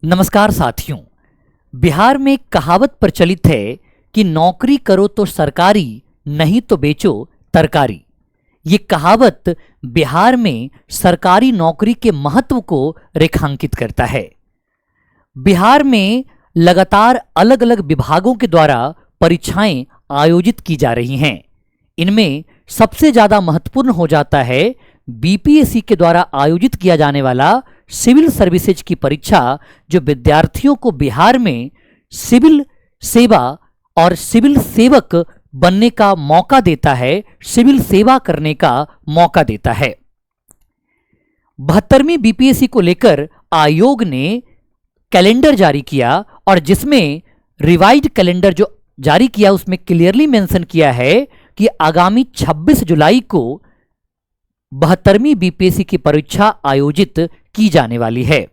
नमस्कार साथियों। बिहार में एक कहावत प्रचलित है कि नौकरी करो तो सरकारी, नहीं तो बेचो तरकारी। ये कहावत बिहार में सरकारी नौकरी के महत्व को रेखांकित करता है। बिहार में लगातार अलग अलग विभागों के द्वारा परीक्षाएं आयोजित की जा रही हैं। इनमें सबसे ज़्यादा महत्वपूर्ण हो जाता है बीपीएससी के द्वारा आयोजित किया जाने वाला सिविल सर्विसेज की परीक्षा, जो विद्यार्थियों को बिहार में सिविल सेवा और सिविल सेवक बनने का मौका देता है, सिविल सेवा करने का मौका देता है। 72वीं बीपीएससी को लेकर आयोग ने कैलेंडर जारी किया और जिसमें रिवाइज्ड कैलेंडर जो जारी किया उसमें क्लियरली मेंशन किया है कि आगामी 26 जुलाई को 72वीं बीपीएससी की परीक्षा आयोजित की जाने वाली है।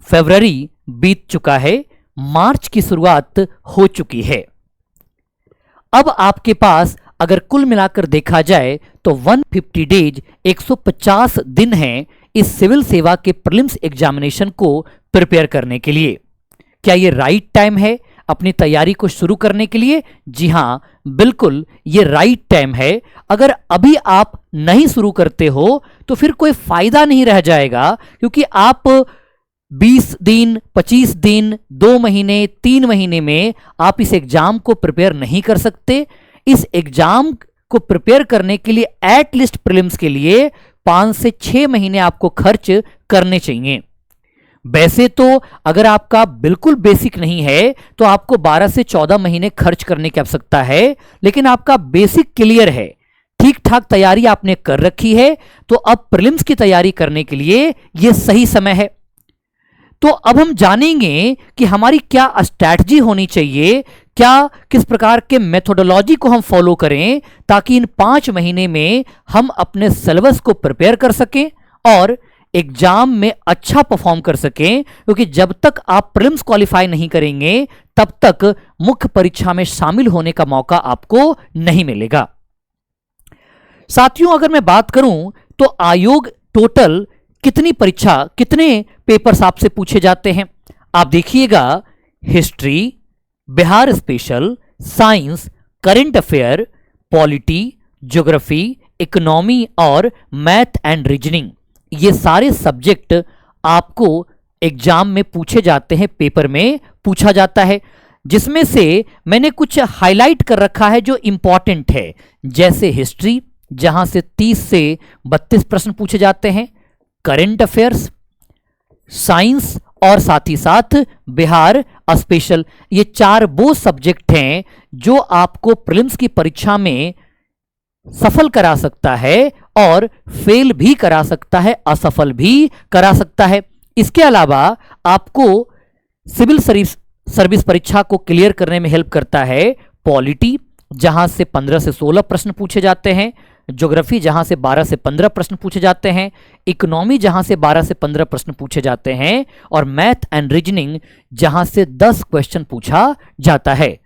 फरवरी बीत चुका है, मार्च की शुरुआत हो चुकी है। अब आपके पास अगर कुल मिलाकर देखा जाए तो 150 डेज 150 दिन हैं इस सिविल सेवा के प्रीलिम्स एग्जामिनेशन को प्रिपेयर करने के लिए। क्या ये राइट टाइम है अपनी तैयारी को शुरू करने के लिए? जी हाँ, बिल्कुल ये राइट टाइम है। अगर अभी आप नहीं शुरू करते हो तो फिर कोई फायदा नहीं रह जाएगा, क्योंकि आप 20 दिन, 25 दिन, 2 महीने, 3 महीने में आप इस एग्जाम को प्रिपेयर नहीं कर सकते। इस एग्जाम को प्रिपेयर करने के लिए एटलीस्ट प्रीलिम्स के लिए 5 से 6 महीने आपको खर्च करने चाहिए। वैसे तो अगर आपका बिल्कुल बेसिक नहीं है तो आपको 12 से 14 महीने खर्च करने की आवश्यकता है, लेकिन आपका बेसिक क्लियर है, ठीक ठाक तैयारी आपने कर रखी है, तो अब प्रीलिम्स की तैयारी करने के लिए यह सही समय है। तो अब हम जानेंगे कि हमारी क्या स्ट्रैटेजी होनी चाहिए, क्या किस प्रकार के मेथोडोलॉजी को हम फॉलो करें ताकि इन 5 महीने में हम अपने सिलेबस को प्रिपेयर कर सकें और एग्जाम में अच्छा परफॉर्म कर सकें। क्योंकि जब तक आप प्रीलिम्स क्वालिफाई नहीं करेंगे तब तक मुख्य परीक्षा में शामिल होने का मौका आपको नहीं मिलेगा। साथियों, अगर मैं बात करूं तो आयोग टोटल कितनी परीक्षा, कितने पेपर्स आपसे पूछे जाते हैं? आप देखिएगा, history, Bihar special, science, current affair, polity, geography, economy और मैथ एंड रीजनिंग, ये सारे सब्जेक्ट आपको एग्जाम में पूछे जाते हैं, पेपर में पूछा जाता है, जिसमें से मैंने कुछ हाईलाइट कर रखा है जो इंपॉर्टेंट है। जैसे हिस्ट्री, जहां से 30 से 32 प्रश्न पूछे जाते हैं, करंट अफेयर्स, साइंस और साथ ही साथ बिहार स्पेशल, ये 4 वो सब्जेक्ट हैं जो आपको प्रीलिम्स की परीक्षा में सफल करा सकता है और फेल भी करा सकता है, असफल भी करा सकता है। इसके अलावा आपको सिविल सर्विस परीक्षा को क्लियर करने में हेल्प करता है पॉलिटी, जहां से 15 से 16 प्रश्न पूछे जाते हैं, ज्योग्राफी जहां से 12 से 15 प्रश्न पूछे जाते हैं, इकोनॉमी जहां से 12 से 15 प्रश्न पूछे जाते हैं और मैथ एंड रीजनिंग जहां से 10 क्वेश्चन पूछा जाता है।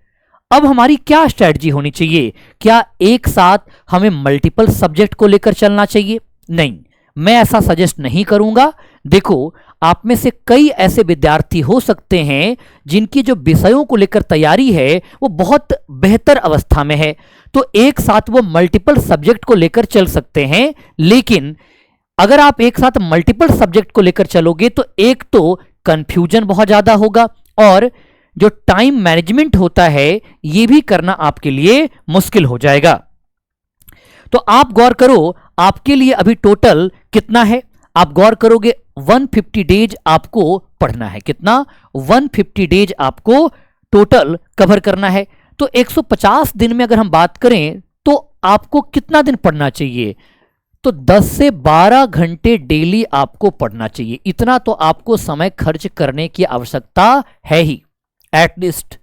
अब हमारी क्या स्ट्रेटजी होनी चाहिए? क्या एक साथ हमें मल्टीपल सब्जेक्ट को लेकर चलना चाहिए? नहीं, मैं ऐसा सजेस्ट नहीं करूंगा। देखो, आप में से कई ऐसे विद्यार्थी हो सकते हैं जिनकी जो विषयों को लेकर तैयारी है वो बहुत बेहतर अवस्था में है, तो एक साथ वो मल्टीपल सब्जेक्ट को लेकर चल सकते हैं। लेकिन अगर आप एक साथ मल्टीपल सब्जेक्ट को लेकर चलोगे तो एक तो कंफ्यूजन बहुत ज्यादा होगा और जो टाइम मैनेजमेंट होता है ये भी करना आपके लिए मुश्किल हो जाएगा। तो आप गौर करो, आपके लिए अभी टोटल कितना है? आप गौर करोगे 150 डेज आपको पढ़ना है। कितना? 150 डेज आपको टोटल कवर करना है। तो 150 दिन में अगर हम बात करें तो आपको कितना दिन पढ़ना चाहिए? तो 10 से 12 घंटे डेली आपको पढ़ना चाहिए। इतना तो आपको समय खर्च करने की आवश्यकता है ही। एटलीस्ट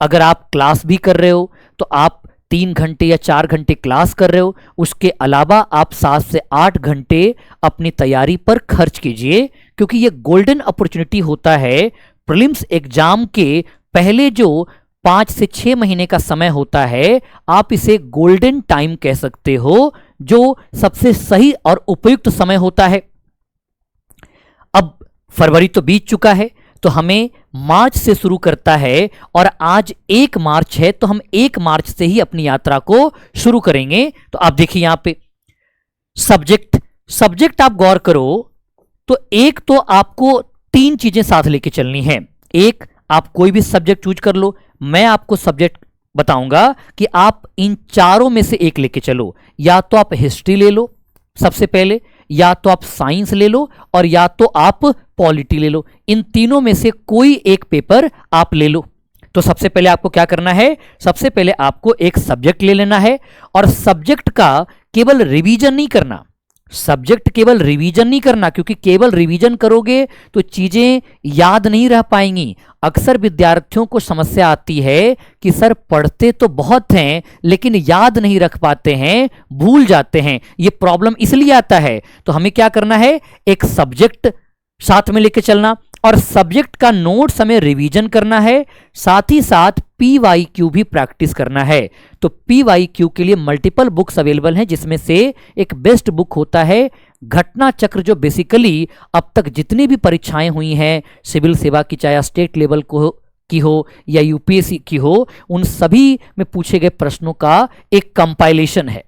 अगर आप क्लास भी कर रहे हो तो आप 3 घंटे या 4 घंटे क्लास कर रहे हो, उसके अलावा आप 7 से 8 घंटे अपनी तैयारी पर खर्च कीजिए, क्योंकि ये गोल्डन अपॉर्चुनिटी होता है। प्रीलिम्स एग्जाम के पहले जो 5 से 6 महीने का समय होता है, आप इसे गोल्डन टाइम कह सकते हो, जो सबसे सही और उपयुक्त समय होता है। अब फरवरी तो बीत चुका है, तो हमें मार्च से शुरू करता है और आज 1 मार्च है, तो हम 1 मार्च से ही अपनी यात्रा को शुरू करेंगे। तो आप देखिए यहां पे सब्जेक्ट आप गौर करो तो एक तो आपको 3 चीजें साथ लेके चलनी है। एक, आप कोई भी सब्जेक्ट चूज कर लो, मैं आपको सब्जेक्ट बताऊंगा कि आप इन चारों में से एक लेके चलो। या तो आप हिस्ट्री ले लो सबसे पहले, या तो आप साइंस ले लो, और या तो आप पॉलिटी ले लो। इन तीनों में से कोई एक पेपर आप ले लो। तो सबसे पहले आपको क्या करना है, सबसे पहले आपको एक सब्जेक्ट ले लेना है, और सब्जेक्ट का केवल रिवीजन नहीं करना, सब्जेक्ट केवल रिवीजन नहीं करना, क्योंकि केवल रिवीजन करोगे तो चीजें याद नहीं रह पाएंगी। अक्सर विद्यार्थियों को समस्या आती है कि सर पढ़ते तो बहुत हैं लेकिन याद नहीं रख पाते हैं, भूल जाते हैं। ये प्रॉब्लम इसलिए आता है। तो हमें क्या करना है, एक सब्जेक्ट साथ में लेके चलना, और सब्जेक्ट का नोट्स हमें रिवीजन करना है, साथ ही साथ PYQ भी प्रैक्टिस करना है। तो PYQ के लिए मल्टीपल बुक्स अवेलेबल हैं, जिसमें से एक बेस्ट बुक होता है घटना चक्र, जो बेसिकली अब तक जितनी भी परीक्षाएं हुई हैं सिविल सेवा की, चाहे स्टेट लेवल की हो या UPSC की हो, उन सभी में पूछे गए प्रश्नों का एक कंपाइलेशन है।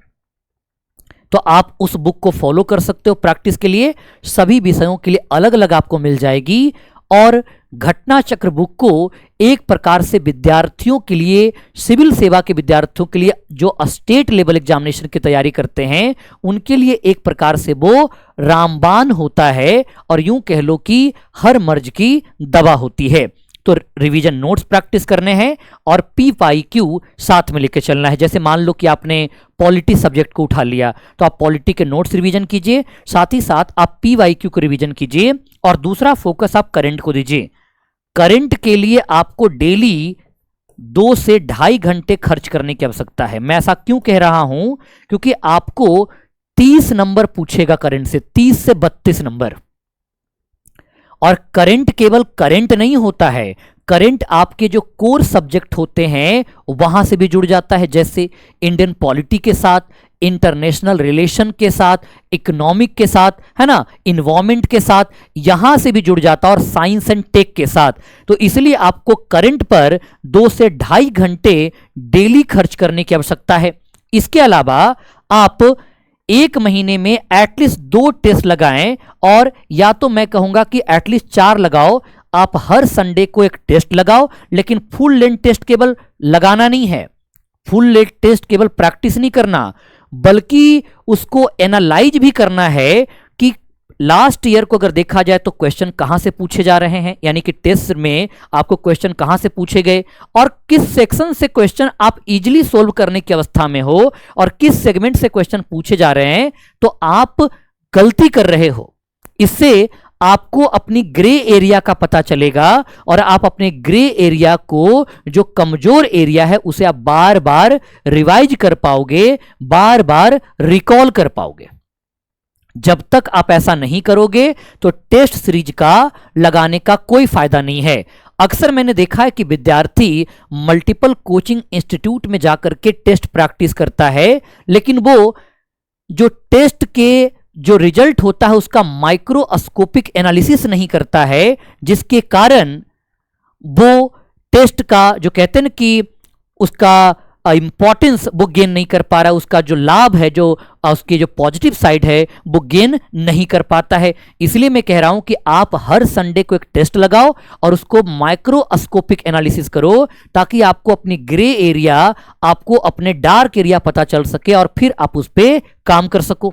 तो आप उस बुक को फॉलो कर सकते हो प्रैक्टिस के लिए, सभी विषयों के लिए अलग अलग आपको मिल जाएगी। और घटना चक्र बुक को एक प्रकार से विद्यार्थियों के लिए, सिविल सेवा के विद्यार्थियों के लिए जो स्टेट लेवल एग्जामिनेशन की तैयारी करते हैं, उनके लिए एक प्रकार से वो रामबाण होता है, और यूं कह लो कि हर मर्ज की दवा होती है। तो रिवीजन नोट्स प्रैक्टिस करने हैं और PYQ साथ में लेके चलना है। जैसे मान लो कि आपने पॉलिटी सब्जेक्ट को उठा लिया, तो आप पॉलिटी के नोट्स रिवीजन कीजिए, साथ ही साथ आप PYQ को रिवीजन कीजिए, और दूसरा फोकस आप करंट को दीजिए। करंट के लिए आपको डेली 2 से 2.5 घंटे खर्च करने की आवश्यकता है। मैं ऐसा क्यों कह रहा हूं, क्योंकि आपको 30 नंबर पूछेगा करंट से, 30 से 32 नंबर। और करंट केवल करंट नहीं होता है, करंट आपके जो कोर सब्जेक्ट होते हैं वहां से भी जुड़ जाता है, जैसे इंडियन पॉलिटी के साथ, इंटरनेशनल रिलेशन के साथ, इकोनॉमिक के साथ, है ना, इन्वायरमेंट के साथ, यहां से भी जुड़ जाता है, और साइंस एंड टेक के साथ। तो इसलिए आपको करंट पर 2 से 2.5 घंटे डेली खर्च करने की आवश्यकता है। इसके अलावा आप 1 महीने में एटलीस्ट 2 टेस्ट लगाएं, और या तो मैं कहूंगा कि एटलीस्ट 4 लगाओ। आप हर संडे को एक टेस्ट लगाओ, लेकिन फुल लेंथ टेस्ट केवल लगाना नहीं है, फुल लेंथ टेस्ट केवल प्रैक्टिस नहीं करना, बल्कि उसको एनालाइज भी करना है कि लास्ट ईयर को अगर देखा जाए तो क्वेश्चन कहां से पूछे जा रहे हैं, यानी कि टेस्ट में आपको क्वेश्चन कहां से पूछे गए, और किस सेक्शन से क्वेश्चन आप इजीली सोल्व करने की अवस्था में हो, और किस सेगमेंट से क्वेश्चन पूछे जा रहे हैं तो आप गलती कर रहे हो। इससे आपको अपनी ग्रे एरिया का पता चलेगा, और आप अपने ग्रे एरिया को, जो कमजोर एरिया है, उसे आप बार बार रिवाइज कर पाओगे, बार बार रिकॉल कर पाओगे। जब तक आप ऐसा नहीं करोगे तो टेस्ट सीरीज का लगाने का कोई फायदा नहीं है। अक्सर मैंने देखा है कि विद्यार्थी मल्टीपल कोचिंग इंस्टीट्यूट में जाकर के टेस्ट प्रैक्टिस करता है, लेकिन वो जो टेस्ट के जो रिजल्ट होता है उसका माइक्रोस्कोपिक एनालिसिस नहीं करता है, जिसके कारण वो टेस्ट का जो कहते हैं ना कि उसका इंपॉर्टेंस वो गेन नहीं कर पा रहा, उसका जो लाभ है, जो उसकी जो पॉजिटिव साइड है वो गेन नहीं कर पाता है। इसलिए मैं कह रहा हूं कि आप हर संडे को एक टेस्ट लगाओ और उसको माइक्रोस्कोपिक एनालिसिस करो, ताकि आपको अपनी ग्रे एरिया, आपको अपने डार्क एरिया पता चल सके और फिर आप उस पर काम कर सको।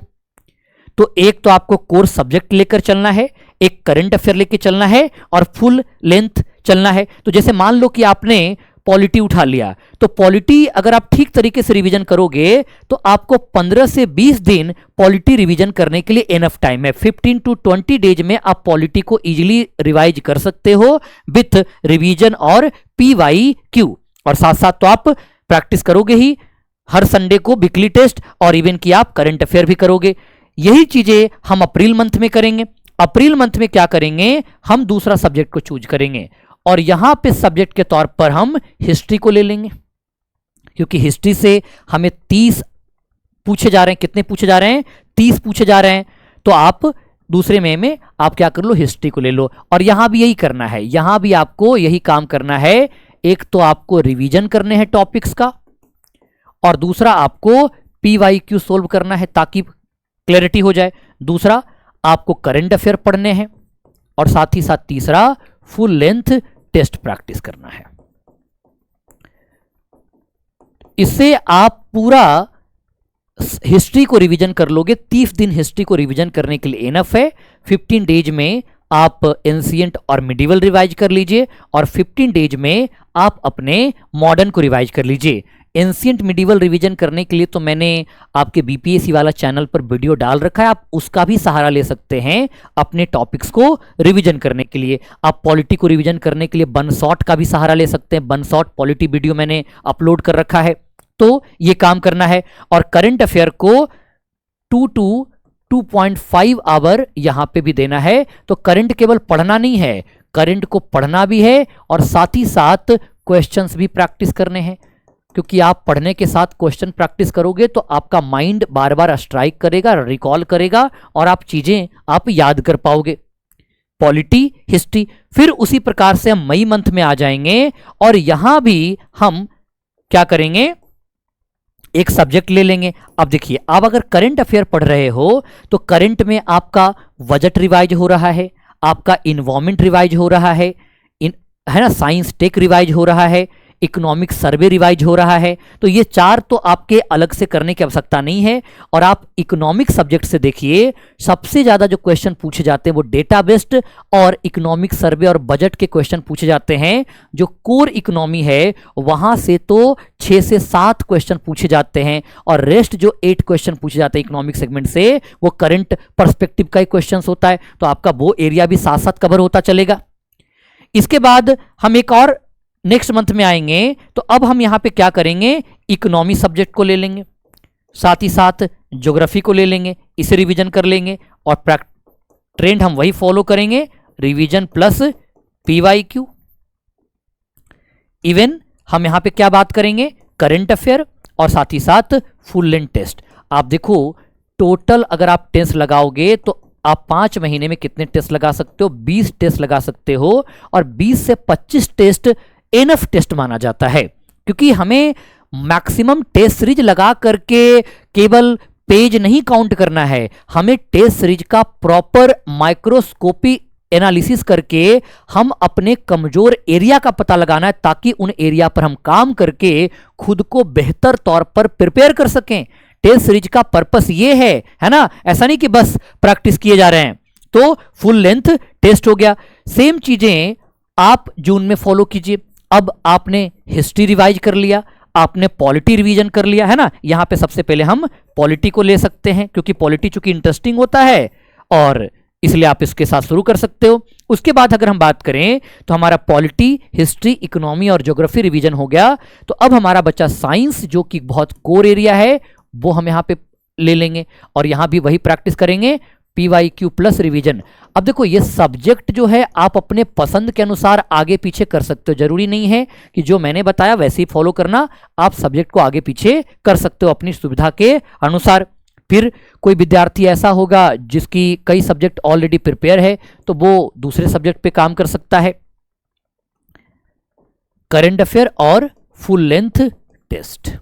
तो एक तो आपको कोर्स सब्जेक्ट लेकर चलना है, एक करंट अफेयर लेकर चलना है, और फुल लेंथ चलना है। तो जैसे मान लो कि आपने पॉलिटी उठा लिया, तो पॉलिटी अगर आप ठीक तरीके से रिवीजन करोगे तो आपको 15 से 20 दिन पॉलिटी रिवीजन करने के लिए एनफ टाइम है। 15 to 20 डेज में आप पॉलिटी को इजीली रिवाइज कर सकते हो विथ रिवीजन और PYQ। और साथ साथ तो आप प्रैक्टिस करोगे ही, हर संडे को वीकली टेस्ट, और इवन कि आप करंट अफेयर भी करोगे। यही चीजें हम अप्रैल मंथ में करेंगे। अप्रैल मंथ में क्या करेंगे, हम दूसरा सब्जेक्ट को चूज करेंगे, और यहां पे सब्जेक्ट के तौर पर हम हिस्ट्री को ले लेंगे, क्योंकि हिस्ट्री से हमें 30 पूछे जा रहे हैं। कितने पूछे जा रहे हैं? 30 पूछे जा रहे हैं। तो आप दूसरे में आप क्या कर लो, हिस्ट्री को ले लो। और यहां भी यही करना है, यहां भी आपको यही काम करना है। एक तो आपको रिवीजन करने हैं टॉपिक्स का, और दूसरा आपको पीवाईक्यू सोल्व करना है ताकि क्लैरिटी हो जाए। दूसरा आपको करंट अफेयर पढ़ने हैं, और साथ ही साथ तीसरा फुल लेंथ टेस्ट प्रैक्टिस करना है। इससे आप पूरा हिस्ट्री को रिवीजन कर लोगे। 30 दिन हिस्ट्री को रिवीजन करने के लिए इनफ है। 15 डेज में आप एंशिएंट और मिडिवल रिवाइज कर लीजिए, और 15 डेज में आप अपने मॉडर्न को रिवाइज कर लीजिए। एंशिएंट मिडिवल रिवीजन करने के लिए तो मैंने आपके बीपीएससी वाला चैनल पर वीडियो डाल रखा है, आप उसका भी सहारा ले सकते हैं अपने टॉपिक्स को रिवीजन करने के लिए। आप पॉलिटी को रिवीजन करने के लिए बनशॉट का भी सहारा ले सकते हैं, बनशॉट पॉलिटी वीडियो मैंने अपलोड कर रखा है, तो ये काम करना है। और करंट अफेयर को 2 to 2.5 आवर यहां पे भी देना है। तो करंट केवल पढ़ना नहीं है, करंट को पढ़ना भी है और साथ ही साथ क्वेश्चंस भी प्रैक्टिस करने हैं, क्योंकि आप पढ़ने के साथ क्वेश्चन प्रैक्टिस करोगे तो आपका माइंड बार बार स्ट्राइक करेगा, रिकॉल करेगा, और आप चीजें आप याद कर पाओगे। पॉलिटी, हिस्ट्री, फिर उसी प्रकार से हम मई मंथ में आ जाएंगे, और यहां भी हम क्या करेंगे, एक सब्जेक्ट ले लेंगे। अब देखिए, आप अगर करंट अफेयर पढ़ रहे हो तो करंट में आपका बजट रिवाइज हो रहा है, आपका इन्वायरमेंट रिवाइज हो रहा है, है ना, साइंस टेक रिवाइज हो रहा है, इकोनॉमिक सर्वे रिवाइज हो रहा है। तो ये 4 तो आपके अलग से करने की आवश्यकता नहीं है। और आप इकोनॉमिक सब्जेक्ट से देखिए, सबसे ज्यादा जो क्वेश्चन पूछे जाते हैं वो डेटा बेस्ड और इकोनॉमिक सर्वे और बजट के क्वेश्चन पूछे जाते हैं। जो कोर इकोनॉमी है वहां से तो 6 से 7 क्वेश्चन पूछे जाते हैं, और रेस्ट जो 8 क्वेश्चन पूछे जाते हैं इकोनॉमिक सेगमेंट से वो करंट पर्सपेक्टिव का ही क्वेश्चन होता है। तो आपका वो एरिया भी साथ साथ कवर होता चलेगा। इसके बाद हम एक और नेक्स्ट मंथ में आएंगे, तो अब हम यहां पे क्या करेंगे, इकोनॉमी सब्जेक्ट को ले लेंगे, साथ ही साथ ज्योग्राफी को ले लेंगे, इसे रिवीजन कर लेंगे, और ट्रेंड हम वही फॉलो करेंगे, रिवीजन प्लस पीवाईक्यू। इवन हम यहां पे क्या बात करेंगे, करंट अफेयर और साथ ही साथ फुल लेंथ टेस्ट। आप देखो, टोटल अगर आप टेस्ट लगाओगे तो आप 5 महीने में कितने टेस्ट लगा सकते हो, 20 टेस्ट लगा सकते हो, और 20 से 25 टेस्ट एनफ टेस्ट माना जाता है, क्योंकि हमें मैक्सिमम टेस्ट सीरीज लगा करके केवल पेज नहीं काउंट करना है, हमें टेस्ट सीरीज का प्रॉपर माइक्रोस्कोपी एनालिसिस करके हम अपने कमजोर एरिया का पता लगाना है, ताकि उन एरिया पर हम काम करके खुद को बेहतर तौर पर प्रिपेयर कर सकें। टेस्ट सीरीज का पर्पस ये है ना, ऐसा नहीं कि बस प्रैक्टिस किए जा रहे हैं। तो फुल लेंथ टेस्ट हो गया। सेम चीजें आप जून में फॉलो कीजिए। अब आपने हिस्ट्री रिवाइज कर लिया, आपने पॉलिटी रिवीजन कर लिया, है ना। यहां पे सबसे पहले हम पॉलिटी को ले सकते हैं, क्योंकि पॉलिटी चूंकि इंटरेस्टिंग होता है और इसलिए आप इसके साथ शुरू कर सकते हो। उसके बाद अगर हम बात करें तो हमारा पॉलिटी, हिस्ट्री, इकोनॉमी और ज्योग्राफी रिवीजन हो गया। तो अब हमारा बच्चा साइंस, जो कि बहुत कोर एरिया है, वो हम यहां पे ले लेंगे, और यहां भी वही प्रैक्टिस करेंगे, पीवाईक्यू प्लस रिवीजन। अब देखो, ये सब्जेक्ट जो है आप अपने पसंद के अनुसार आगे पीछे कर सकते हो, जरूरी नहीं है कि जो मैंने बताया वैसे ही फॉलो करना, आप सब्जेक्ट को आगे पीछे कर सकते हो अपनी सुविधा के अनुसार। फिर कोई विद्यार्थी ऐसा होगा जिसकी कई सब्जेक्ट ऑलरेडी प्रिपेयर है, तो वो दूसरे सब्जेक्ट पे काम कर सकता है। करंट अफेयर और फुल लेंथ टेस्ट,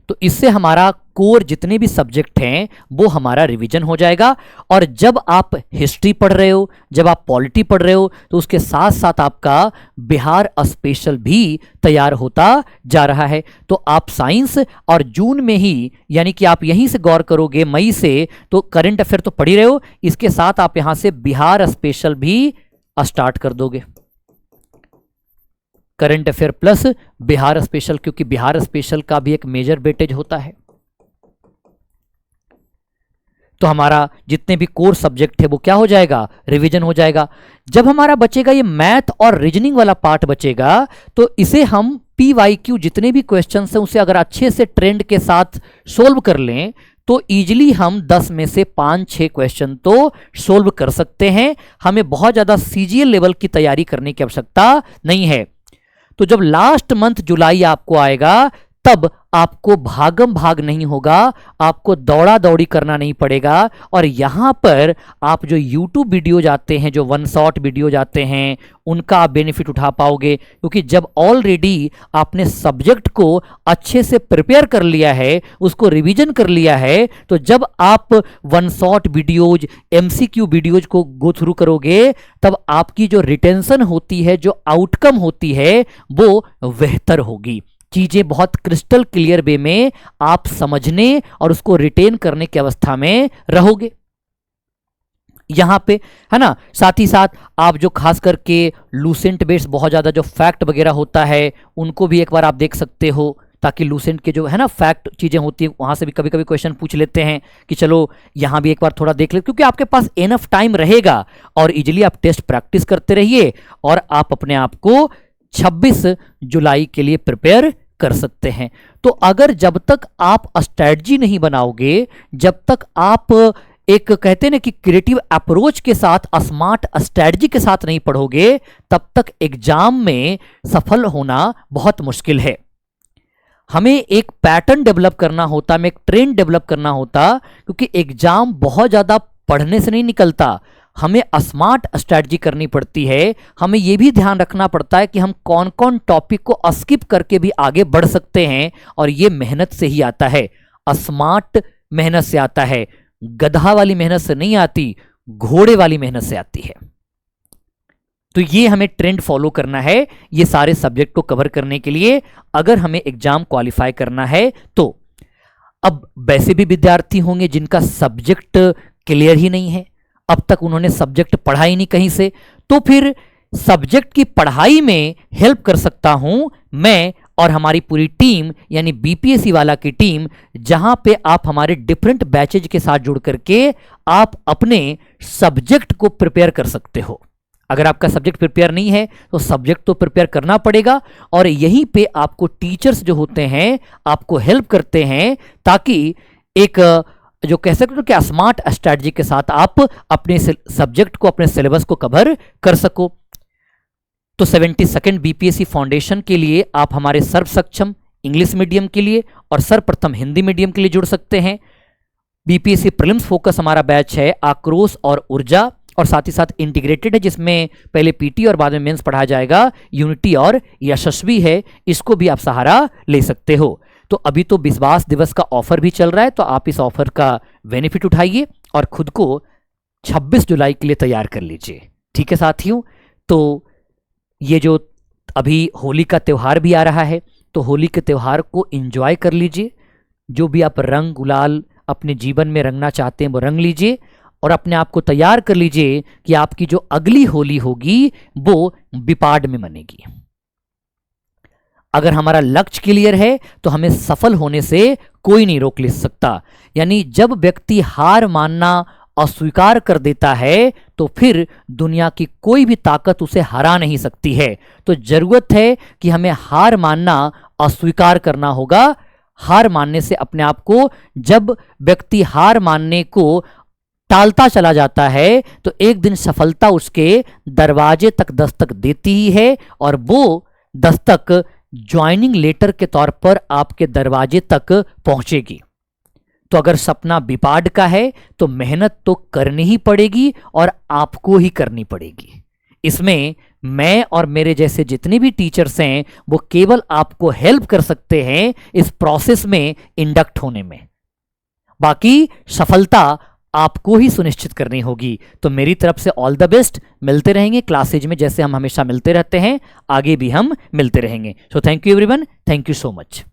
तो इससे हमारा कोर जितने भी सब्जेक्ट हैं वो हमारा रिवीजन हो जाएगा। और जब आप हिस्ट्री पढ़ रहे हो, जब आप पॉलिटी पढ़ रहे हो, तो उसके साथ साथ आपका बिहार स्पेशल भी तैयार होता जा रहा है। तो आप साइंस और जून में ही, यानी कि आप यहीं से गौर करोगे मई से, तो करंट अफेयर तो पढ़ ही रहे हो, इसके साथ आप यहां से बिहार स्पेशल भी स्टार्ट कर दोगे। Current affair plus Bihar special, क्योंकि बिहार स्पेशल का भी एक मेजर वेटेज होता है। तो हमारा जितने भी कोर सब्जेक्ट है वो क्या हो जाएगा, रिवीजन हो जाएगा। जब हमारा बचेगा ये मैथ और रीजनिंग वाला पार्ट बचेगा, तो इसे हम पीवाईक्यू जितने भी क्वेश्चन हैं उसे अगर अच्छे से ट्रेंड के साथ सोल्व कर लें तो इजीली हम 10 में से 5-6 क्वेश्चन तो सोल्व कर सकते हैं। हमें बहुत ज्यादा सीजीएल लेवल की तैयारी करने की आवश्यकता नहीं है। तो जब लास्ट मंथ जुलाई आपको आएगा, तब आपको भागम भाग नहीं होगा, आपको दौड़ा दौड़ी करना नहीं पड़ेगा। और यहां पर आप जो YouTube वीडियो जाते हैं, जो वन शॉट वीडियो जाते हैं, उनका आप बेनिफिट उठा पाओगे, क्योंकि जब ऑलरेडी आपने सब्जेक्ट को अच्छे से प्रिपेयर कर लिया है, उसको रिवीजन कर लिया है, तो जब आप one shot videos, MCQ videos को गो थ्रू करोगे, तब आपकी जो रिटेंशन होती है, जो आउटकम होती है, वो बेहतर होगी। चीजें बहुत क्रिस्टल क्लियर वे में आप समझने और उसको रिटेन करने की अवस्था में रहोगे यहां पे, है ना। साथ ही साथ आप जो खास करके लूसेंट बेस्ड बहुत ज्यादा जो फैक्ट वगैरह होता है, उनको भी एक बार आप देख सकते हो, ताकि लूसेंट के जो है ना फैक्ट चीजें होती है, वहां से भी कभी कभी क्वेश्चन पूछ लेते हैं कि चलो यहां भी एक बार थोड़ा देख ले, क्योंकि आपके पास एनफ टाइम रहेगा और इजिली आप टेस्ट प्रैक्टिस करते रहिए और आप अपने आप को 26 जुलाई के लिए प्रिपेयर कर सकते हैं। तो अगर जब तक आप स्ट्रेटजी नहीं बनाओगे, जब तक आप एक कहते हैं ना कि क्रिएटिव अप्रोच के साथ, स्मार्ट स्ट्रेटजी के साथ नहीं पढ़ोगे, तब तक एग्जाम में सफल होना बहुत मुश्किल है। हमें एक पैटर्न डेवलप करना होता, हमें एक ट्रेंड डेवलप करना होता, क्योंकि एग्जाम बहुत ज्यादा पढ़ने से नहीं निकलता, हमें स्मार्ट स्ट्रैटेजी करनी पड़ती है। हमें यह भी ध्यान रखना पड़ता है कि हम कौन कौन टॉपिक को स्किप करके भी आगे बढ़ सकते हैं, और यह मेहनत से ही आता है, स्मार्ट मेहनत से आता है, गधा वाली मेहनत से नहीं आती, घोड़े वाली मेहनत से आती है। तो ये हमें ट्रेंड फॉलो करना है ये सारे सब्जेक्ट को कवर करने के लिए, अगर हमें एग्जाम क्वालिफाई करना है तो। अब वैसे भी विद्यार्थी होंगे जिनका सब्जेक्ट क्लियर ही नहीं है, अब तक उन्होंने सब्जेक्ट पढ़ा ही नहीं कहीं से, तो फिर सब्जेक्ट की पढ़ाई में हेल्प कर सकता हूं मैं और हमारी पूरी टीम, यानी बीपीएससी वाला की टीम, जहां पे आप हमारे डिफरेंट बैचेज के साथ जुड़ करके आप अपने सब्जेक्ट को प्रिपेयर कर सकते हो। अगर आपका सब्जेक्ट प्रिपेयर नहीं है तो सब्जेक्ट तो प्रिपेयर करना पड़ेगा, और यहीं पे आपको टीचर्स जो होते हैं आपको हेल्प करते हैं, ताकि एक जो कह सकते हो कि स्मार्ट स्ट्रैटेजी के साथ आप अपने सब्जेक्ट को, अपने सिलेबस को कवर कर सको। तो 72nd बीपीएससी फाउंडेशन के लिए आप हमारे सर्व सक्षम इंग्लिश मीडियम के लिए और सर्वप्रथम हिंदी मीडियम के लिए जुड़ सकते हैं। बीपीएससी प्रीलिम्स फोकस हमारा बैच है आक्रोश और ऊर्जा, और साथ ही साथ इंटीग्रेटेड है, जिसमें पहले पीटी और बाद में मेंस पढ़ाया जाएगा। यूनिटी और यशस्वी है, इसको भी आप सहारा ले सकते हो। तो अभी तो विश्वास दिवस का ऑफर भी चल रहा है, तो आप इस ऑफर का बेनिफिट उठाइए और खुद को 26 जुलाई के लिए तैयार कर लीजिए। ठीक है साथियों, तो ये जो अभी होली का त्यौहार भी आ रहा है, तो होली के त्यौहार को एंजॉय कर लीजिए। जो भी आप रंग गुलाल अपने जीवन में रंगना चाहते हैं वो रंग लीजिए, और अपने आप को तैयार कर लीजिए कि आपकी जो अगली होली होगी वो विपाड में मनेगी। अगर हमारा लक्ष्य क्लियर है तो हमें सफल होने से कोई नहीं रोक ले सकता। यानी जब व्यक्ति हार मानना अस्वीकार कर देता है तो फिर दुनिया की कोई भी ताकत उसे हरा नहीं सकती है। तो जरूरत है कि हमें हार मानना अस्वीकार करना होगा। हार मानने से अपने आप को, जब व्यक्ति हार मानने को टालता चला जाता है तो एक दिन सफलता उसके दरवाजे तक दस्तक देती ही है, और वो दस्तक ज्वाइनिंग लेटर के तौर पर आपके दरवाजे तक पहुंचेगी। तो अगर सपना विपाड का है तो मेहनत तो करनी ही पड़ेगी, और आपको ही करनी पड़ेगी। इसमें मैं और मेरे जैसे जितने भी टीचर्स हैं वो केवल आपको हेल्प कर सकते हैं इस प्रोसेस में इंडक्ट होने में। बाकी सफलता आपको ही सुनिश्चित करनी होगी। तो मेरी तरफ से ऑल द बेस्ट। मिलते रहेंगे क्लासेज में, जैसे हम हमेशा मिलते रहते हैं, आगे भी हम मिलते रहेंगे। So thank you everyone, thank you so much.